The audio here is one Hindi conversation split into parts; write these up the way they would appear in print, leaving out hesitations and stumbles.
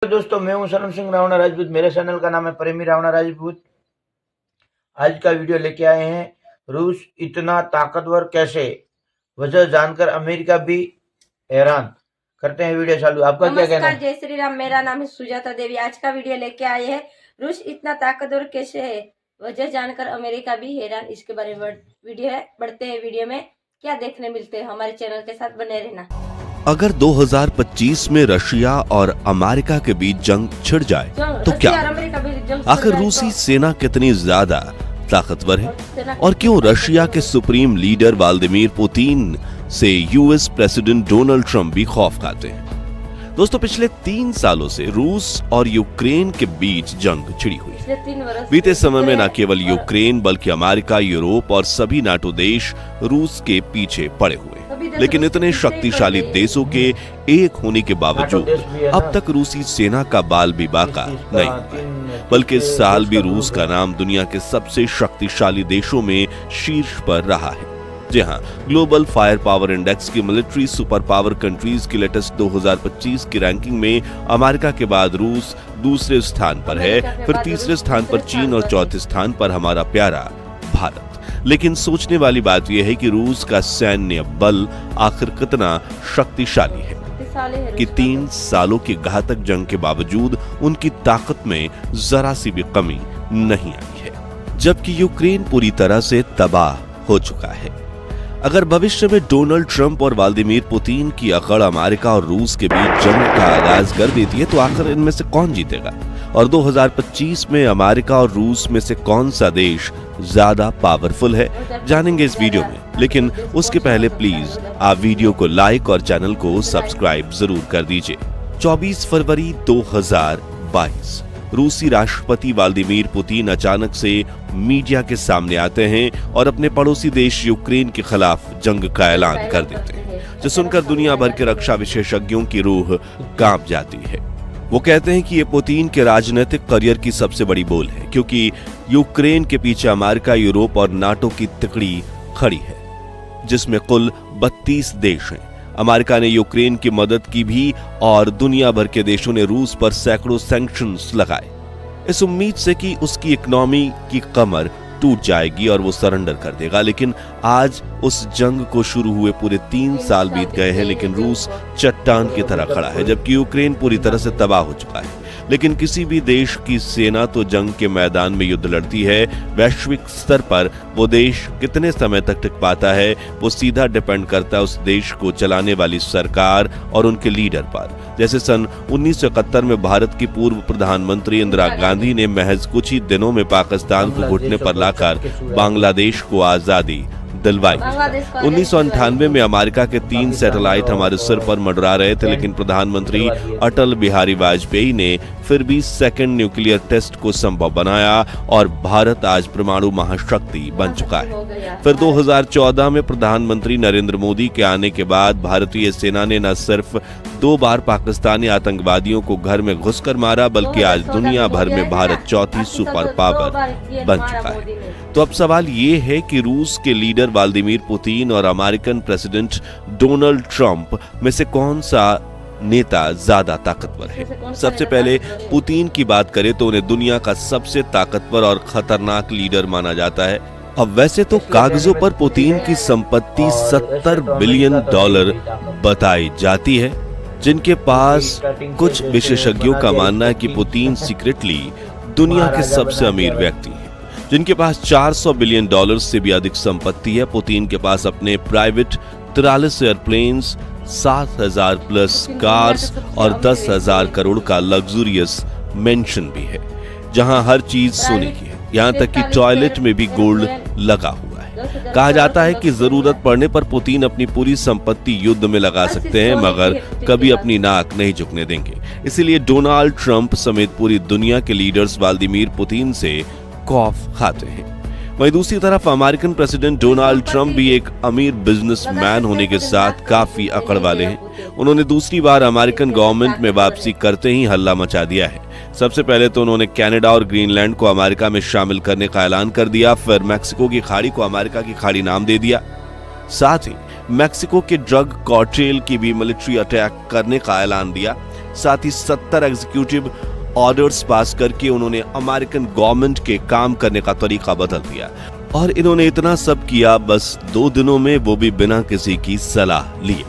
दोस्तों, मैं हूं सनम सिंह रावणा राजपूत। मेरे चैनल का नाम है प्रेमी रावणा राजपूत। आज का वीडियो लेके आए हैं, रूस इतना ताकतवर कैसे, वजह जानकर अमेरिका भी हैरान। करते हैं वीडियो चालू। आपका क्या कहना है? जय श्री राम। मेरा नाम है सुजाता देवी। आज का वीडियो लेके आए हैं, रूस इतना ताकतवर कैसे है, वजह जानकर अमेरिका भी हैरान। इसके बारे में वीडियो है। बढ़ते हैं वीडियो में, क्या देखने मिलते हैं। हमारे चैनल के साथ बने रहना। अगर 2025 में रशिया और अमेरिका के बीच जंग छिड़ जाए तो क्या? आखिर रूसी सेना कितनी ज्यादा ताकतवर है और क्यों रशिया के सुप्रीम लीडर व्लादिमीर पुतिन से यूएस प्रेसिडेंट डोनाल्ड ट्रंप भी खौफ खाते हैं? दोस्तों, पिछले 3 सालों से रूस और यूक्रेन के बीच जंग छिड़ी हुई है। बीते समय में न केवल यूक्रेन बल्कि अमेरिका, यूरोप और सभी नाटो देश रूस के पीछे पड़े हुए। लेकिन इतने शक्तिशाली देशों के एक होने के बावजूद अब तक रूसी सेना का बाल भी बाका नहीं हुआ, बल्कि इस साल भी रूस का नाम दुनिया के सबसे शक्तिशाली देशों में शीर्ष पर रहा है। जी हाँ, ग्लोबल फायर पावर इंडेक्स की मिलिट्री सुपर पावर कंट्रीज की लेटेस्ट 2025 की रैंकिंग में अमेरिका के बाद रूस दूसरे स्थान पर है, फिर तीसरे स्थान पर चीन और चौथे स्थान पर हमारा प्यारा भारत। लेकिन सोचने वाली बात यह है कि रूस का सैन्य बल आखिर कितना शक्तिशाली है कि 3 सालों की घातक जंग के बावजूद उनकी ताकत में जरा सी भी कमी नहीं आई है, जबकि यूक्रेन पूरी तरह से तबाह हो चुका है। अगर भविष्य में डोनाल्ड ट्रंप और व्लादिमीर पुतिन की अकड़ अमेरिका और रूस के बीच जंग का आगाज कर देती है तो आखिर इनमें से कौन जीतेगा और 2025 में अमेरिका और रूस में से कौन सा देश ज्यादा पावरफुल है, जानेंगे इस वीडियो में। लेकिन उसके पहले प्लीज आप वीडियो को लाइक और चैनल को सब्सक्राइब जरूर कर दीजिए। 24 फरवरी 2022 रूसी राष्ट्रपति व्लादिमीर पुतिन अचानक से मीडिया के सामने आते हैं और अपने पड़ोसी देश यूक्रेन के खिलाफ जंग का ऐलान कर देते हैं, जो सुनकर दुनिया भर के रक्षा विशेषज्ञों की रूह कांप जाती है। वो कहते हैं कि ये पुतिन के राजनीतिक करियर की सबसे बड़ी बोल है, क्योंकि यूक्रेन के पीछे अमेरिका, यूरोप और नाटो की तिकड़ी खड़ी है, जिसमें कुल 32 देश हैं। अमेरिका ने यूक्रेन की मदद की भी और दुनिया भर के देशों ने रूस पर सैकड़ों सैंक्शंस लगाए, इस उम्मीद से कि उसकी इकोनॉमी की कमर टूट जाएगी और वो सरेंडर कर देगा। लेकिन आज उस जंग को शुरू हुए पूरे 3 साल बीत गए हैं, लेकिन रूस चट्टान की तरह खड़ा है, जबकि यूक्रेन पूरी तरह से तबाह हो चुका है। लेकिन किसी भी देश की सेना तो जंग के मैदान में युद्ध लड़ती है, वैश्विक स्तर पर वो देश कितने समय तक टिक पाता है वो सीधा डिपेंड करता है उस देश को चलाने वाली सरकार और उनके लीडर पर। जैसे सन 1971 में भारत की पूर्व प्रधानमंत्री इंदिरा गांधी ने महज कुछ ही दिनों में पाकिस्तान को घुटने पर लाकर बांग्लादेश को आजादी दिलवाई। 1998 में अमेरिका के 3 सैटेलाइट हमारे सिर पर मंडरा रहे थे, लेकिन प्रधानमंत्री अटल बिहारी वाजपेयी ने फिर भी सेकंड न्यूक्लियर टेस्ट को संभव बनाया और भारत आज परमाणु महाशक्ति बन चुका है। फिर 2014 में प्रधानमंत्री नरेंद्र मोदी के आने के बाद भारतीय सेना ने न सिर्फ 2 बार पाकिस्तानी आतंकवादियों को घर में घुसकर मारा, बल्कि आज दुनिया भर में भारत चौथी सुपर पावर बन चुका है। तो अब सवाल ये है कि रूस के लीडर व्लादिमीर पुतिन और अमेरिकन प्रेसिडेंट डोनाल्ड ट्रंप में से कौन सा नेता ज्यादा ताकतवर है? सबसे पहले पुतिन की बात करें तो उन्हें दुनिया का सबसे ताकतवर और खतरनाक लीडर माना जाता है। अब वैसे तो कागजों पर पुतिन की संपत्ति $70 बिलियन बताई जाती है, जिनके पास कुछ विशेषज्ञों का मानना है कि पुतिन सीक्रेटली दुनिया के सबसे अमीर व्यक्ति हैं, जिनके पास $400 बिलियन से भी अधिक संपत्ति है। पुतिन के पास अपने प्राइवेट 43 एयरप्लेन्स, 7,000 प्लस कार्स और 10,000 करोड़ का लग्जूरियस मेंशन भी है, जहां हर चीज सोने की है, यहां तक कि टॉयलेट में भी गोल्ड लगा हुआ है। कहा जाता है कि जरूरत पड़ने पर पुतिन अपनी पूरी संपत्ति युद्ध में लगा सकते हैं, मगर कभी अपनी नाक नहीं झुकने देंगे। इसीलिए डोनाल्ड ट्रंप समेत पूरी दुनिया के लीडर्स व्लादिमीर पुतिन से खौफ खाते हैं। वहीं दूसरी तरफ अमेरिकन प्रेसिडेंट डोनाल्ड ट्रंप भी एक अमीर बिजनेसमैन होने के साथ काफी अकड़ वाले हैं। उन्होंने दूसरी बार अमेरिकन गवर्नमेंट में वापसी करते ही हल्ला मचा दिया है। सबसे पहले तो उन्होंने कनाडा और ग्रीनलैंड को अमेरिका में शामिल करने का ऐलान कर दिया, फिर मैक्सिको की खाड़ी को अमेरिका की खाड़ी नाम दे दिया। साथ ही मैक्सिको के ड्रग कार्टेल की भी मिलिट्री अटैक करने का ऐलान दिया। साथ ही 70 एग्जीक्यूटिव ऑर्डर्स पास करके उन्होंने अमेरिकन गवर्नमेंट के काम करने का तरीका बदल दिया। और इन्होंने इतना सब किया बस 2 दिनों में, वो भी बिना किसी की सलाह लिए।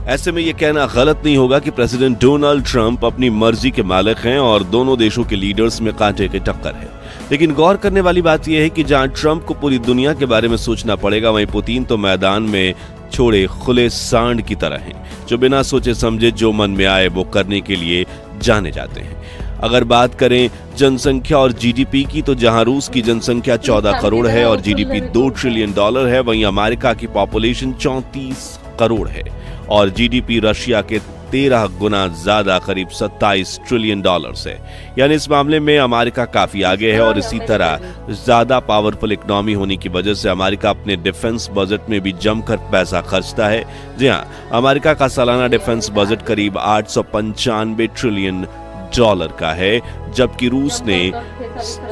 ऐसे में यह कहना गलत नहीं होगा कि प्रेसिडेंट डोनाल्ड ट्रंप अपनी मर्जी के मालिक हैं और दोनों देशों के लीडर्स में कांटे की टक्कर है। लेकिन गौर करने वाली बात यह है कि जहां ट्रंप को पूरी दुनिया के बारे में सोचना पड़ेगा, वहीं पुतिन तो मैदान में छोड़े खुले सांड की तरह हैं, जो बिना सोचे समझे जो मन में आए वो करने के लिए जाने जाते हैं। अगर बात करें जनसंख्या और जीडीपी की, तो जहां रूस की जनसंख्या 14 करोड़ है और जीडीपी $2 ट्रिलियन है, वहीं अमेरिका की पॉपुलेशन 34 करोड़ है और जीडीपी रशिया के 13 गुना ज्यादा, करीब $27 ट्रिलियन है। यानी इस मामले में अमेरिका काफी आगे है और इसी तरह ज्यादा पावरफुल इकोनॉमी होने की वजह से अमेरिका अपने डिफेंस बजट में भी जमकर पैसा खर्चता है। जी हां, अमेरिका का सालाना डिफेंस बजट करीब $895 ट्रिलियन का है, जबकि रूस ने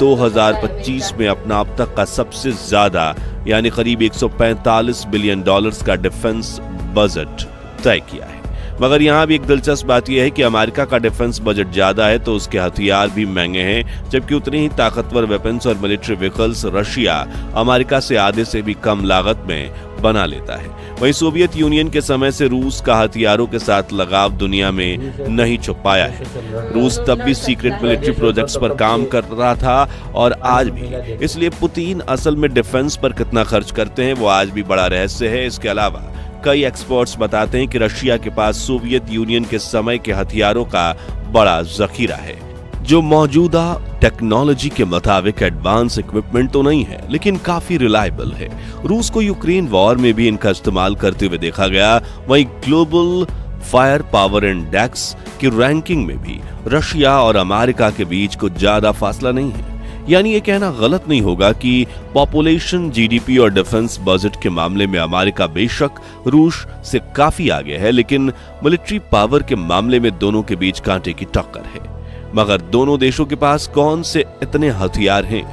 2025 में अपना अब तक का सबसे ज्यादा यानी करीब $145 बिलियन का डिफेंस बजट तय किया है। मगर यहाँ भी एक दिलचस्प बात यह है कि अमेरिका का डिफेंस बजट ज्यादा है तो उसके हथियार भी महंगे हैं, जबकि उतने ही ताकतवर वेपन्स और मिलिट्री व्हीकल्स रशिया अमेरिका से आधे से भी कम लागत में बना लेता है। वहीं सोवियत यूनियन के समय से रूस का हथियारों के साथ लगाव दुनिया में नहीं छुप पाया है। रूस तब भी सीक्रेट मिलिट्री प्रोजेक्ट्स पर काम कर रहा था और आज भी। इसलिए पुतिन असल में डिफेंस पर कितना खर्च करते हैं वो आज भी बड़ा रहस्य है। इसके अलावा कई एक्सपर्ट्स बताते हैं कि रशिया के पास सोवियत यूनियन के समय के हथियारों का बड़ा जखीरा है, जो मौजूदा टेक्नोलॉजी के मुताबिक एडवांस इक्विपमेंट तो नहीं है, लेकिन काफी रिलायबल है। रूस को यूक्रेन वॉर में भी इनका इस्तेमाल करते हुए देखा गया। वहीं ग्लोबल फायर पावर इंडेक्स की रैंकिंग में भी रशिया और अमेरिका के बीच कुछ ज्यादा फासला नहीं है। यानी ये कहना गलत नहीं होगा कि पॉपुलेशन, जीडीपी और डिफेंस बजट के मामले में अमेरिका बेशक रूस से काफी आगे है, लेकिन मिलिट्री पावर के मामले में दोनों के बीच कांटे की टक्कर है। मगर दोनों देशों के पास कौन से इतने हथियार हैं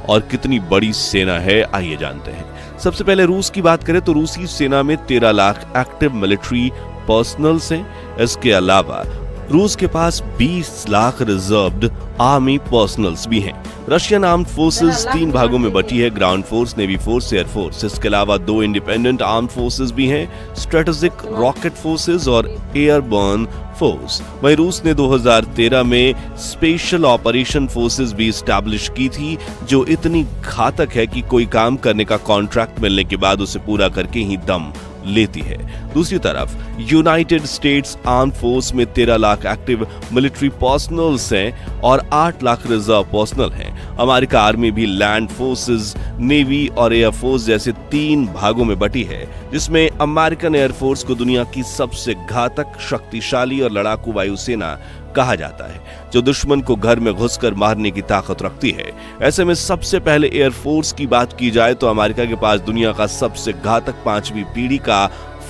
और कितनी बड़ी सेना है, आइए जानते हैं। सबसे पहले रूस की बात करें तो रूसी सेना में 13 लाख एक्टिव मिलिट्री पर्सनल्स हैं। इसके अलावा रूस के पास 20 लाख रिजर्व्ड आर्मी पर्सनल्स भी हैं। रशियन आर्म्ड फोर्सेस 3 भागों में बटी है, ground force, navy force, air force. इसके अलावा 2 इंडिपेंडेंट आर्म्ड फोर्सेस भी हैं, स्ट्रेटेजिक रॉकेट फोर्सेस और एयरबर्न फोर्स। वहीं रूस ने 2013 में स्पेशल ऑपरेशन फोर्सेस भी स्टैब्लिश की थी, जो इतनी घातक है कि कोई काम करने का कॉन्ट्रैक्ट मिलने के बाद उसे पूरा करके ही दम लेती है। दूसरी तरफ यूनाइटेड स्टेट्स आर्म्ड फोर्स में 13 लाख एक्टिव मिलिट्री पर्सनल्स हैं और 8 लाख रिजर्व पर्सनल हैं। अमेरिका आर्मी भी लैंड फोर्सेस, नेवी और एयर फोर्स जैसे 3 भागों में बटी है, जिसमें अमेरिकन एयर फोर्स को दुनिया की सबसे घातक, शक्तिशाली और लड़ाकू वायुसेना कहा जाता है, जो दुश्मन को घर में घुसकर मारने की ताकत रखती है। ऐसे में सबसे पहले एयर फोर्स की बात की जाए तो अमेरिका के पास दुनिया का सबसे घातक 5वीं पीढ़ी का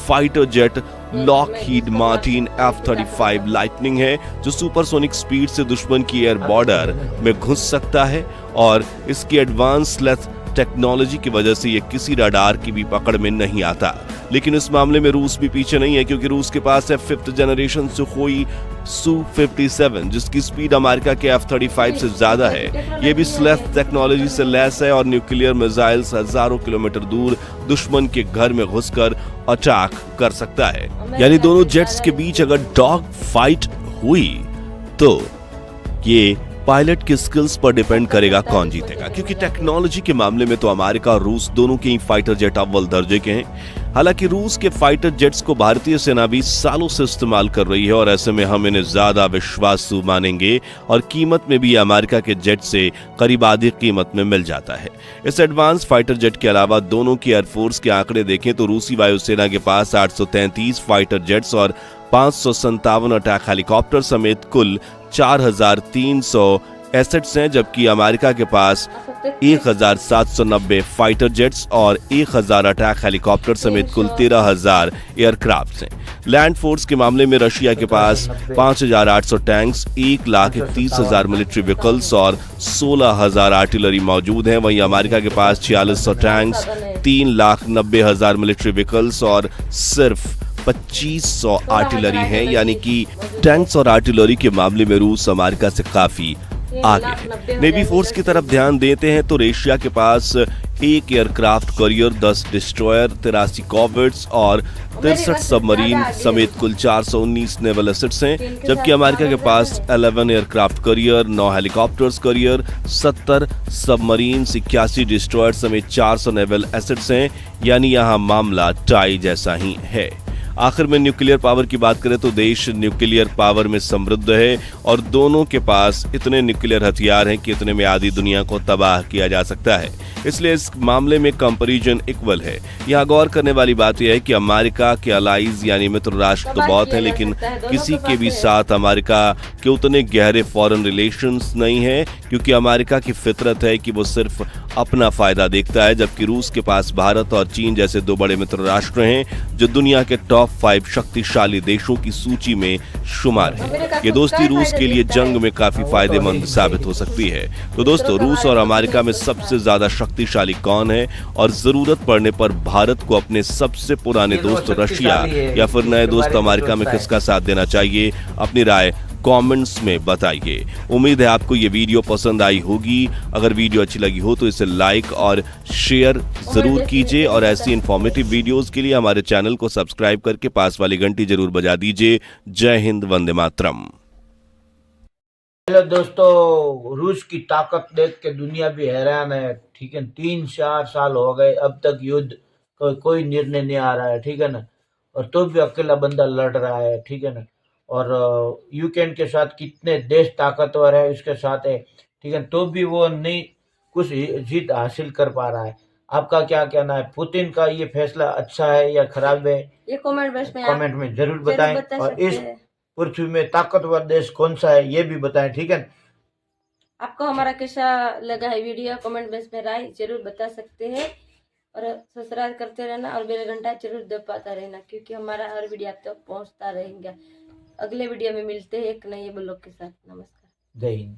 fighter jet Lockheed Martin F-35 lightning है, जो सुपरसोनिक स्पीड से दुश्मन की एयर बॉर्डर में घुस सकता है और इसकी एडवांस स्टेल्थ टेक्नोलॉजी की वजह से ये किसी रडार की भी पकड़ में नहीं आता। लेकिन इस मामले में रूस भी पीछे नहीं है, क्योंकि रूस के पास है 5th जनरेशन सुखोई Su-57, जिसकी स्पीड अमेरिका के F-35 से ज्यादा है। ये भी स्टेल्थ टेक्नोलॉजी से लैस है और न्यूक्लियर मिसाइल्स हजारों किलोमीटर दूर दुश्मन के घर में घुसकर अटैक कर सकता है। यानी दोनों जेट्स के बीच अगर डॉग फाइट हुई तो ये पायलट के स्किल्स पर डिपेंड करेगा कौन जीतेगा, क्योंकि टेक्नोलॉजी के मामले में तो अमेरिका और रूस दोनों के ही फाइटर जेट अव्वल दर्जे के हैं। हालांकि रूस के फाइटर जेट्स को भारतीय सेना भी सालों से इस्तेमाल कर रही है और ऐसे में हम इन्हें ज्यादा विश्वासु मानेंगे और कीमत में भी अमेरिका के जेट से करीब आधी कीमत में मिल जाता है। इस एडवांस फाइटर जेट के अलावा दोनों की एयरफोर्स के आंकड़े देखें तो रूसी वायुसेना के पास 833 फाइटर जेट्स और 557 अटैक हेलीकॉप्टर समेत कुल 4300 एसेट्स हैं, जबकि अमेरिका के पास 1790 फाइटर जेट्स और 1000 अटैक हेलीकॉप्टर समेत कुल 13000 एयरक्राफ्ट हैं। लैंड फोर्स के मामले में रशिया के पास 5800 टैंक्स, 1,31,000 मिलिट्री व्हीकल्स और 16,000 आर्टिलरी मौजूद हैं। वहीं अमेरिका के पास 4600 टैंक्स, 3,90,000 मिलिट्री व्हीकल्स और सिर्फ 2500 आर्टिलरी हैं, यानी कि टैंक्स और आर्टिलरी के मामले में रूस अमेरिका से काफी आगे है। नेवी फोर्स की तरफ ध्यान देते हैं तो रशिया के पास 1 एयरक्राफ्ट करियर, 10 डिस्ट्रॉयर, 83 कॉर्वेट्स और 63 सबमरीन समेत कुल 419 नेवल एसेट्स हैं, जबकि अमेरिका के पास 11 aircraft carrier, 9 helicopters career, 70 submarine, 81 destroyer समेत 400 नेवल एसेट्स हैं, यानी यहाँ मामला टाई जैसा ही है। आखिर में न्यूक्लियर पावर की बात करें तो देश न्यूक्लियर पावर में समृद्ध है और दोनों के पास इतने न्यूक्लियर हथियार हैं कि इतने में आधी दुनिया को तबाह किया जा सकता है, इसलिए इस मामले में कंपैरिजन इक्वल है। यहाँ गौर करने वाली बात यह है कि अमेरिका के अलाइज यानी मित्र राष्ट्र तो बहुत है, लेकिन किसी के भी साथ अमेरिका के उतने गहरे फॉरेन रिलेशंस नहीं है, क्योंकि अमेरिका की फितरत है कि वो सिर्फ अपना फायदा देखता है, जबकि रूस के पास भारत और चीन जैसे 2 बड़े मित्र राष्ट्र हैं जो दुनिया के टॉप 5 शक्तिशाली देशों की सूची में शुमार है। ये दोस्ती रूस के लिए जंग में काफी फायदेमंद साबित हो सकती है। तो दोस्तों, रूस और अमेरिका में सबसे ज्यादा शक्तिशाली कौन है और जरूरत पड़ने पर भारत को अपने सबसे पुराने दोस्त रशिया या फिर नए दोस्त अमेरिका में किसका साथ देना चाहिए? अपनी राय कमेंट्स में बताइए। उम्मीद है आपको ये वीडियो पसंद आई होगी। अगर वीडियो अच्छी लगी हो तो इसे लाइक और शेयर जरूर कीजिए और ऐसी इंफॉर्मेटिव वीडियोस के लिए हमारे चैनल को सब्सक्राइब करके पास वाली घंटी जरूर बजा दीजिए। जय हिंद, वंदे मातरम। हेलो दोस्तों, रूस की ताकत देख के दुनिया भी हैरान है। ठीक है, 3-4 साल हो गए, अब तक युद्ध कोई निर्णय नहीं आ रहा है। ठीक है ना, और तो भी अकेला बंदा लड़ रहा है। ठीक है ना, और यूक्रेन के साथ कितने देश ताकतवर है उसके साथ है। ठीक है, तो भी वो नहीं कुछ जीत हासिल कर पा रहा है। आपका क्या कहना है? पुतिन का ये फैसला अच्छा है या खराब है? ये कमेंट में जरूर बताएं। बता और इस सकते हैं। पृथ्वी में ताकतवर देश कौन सा है ये भी बताएं। ठीक है, आपको हमारा कैसा लगा है वीडियो, कमेंट बॉक्स में राय जरूर बता सकते हैं और सब्सक्राइब करते रहना और बेल घंटा जरूर दबाता रहना, क्योंकि हमारा हर वीडियो आप तक पहुंचता रहेगा। अगले वीडियो में मिलते हैं एक नए ब्लॉग के साथ। नमस्कार, जय हिंद।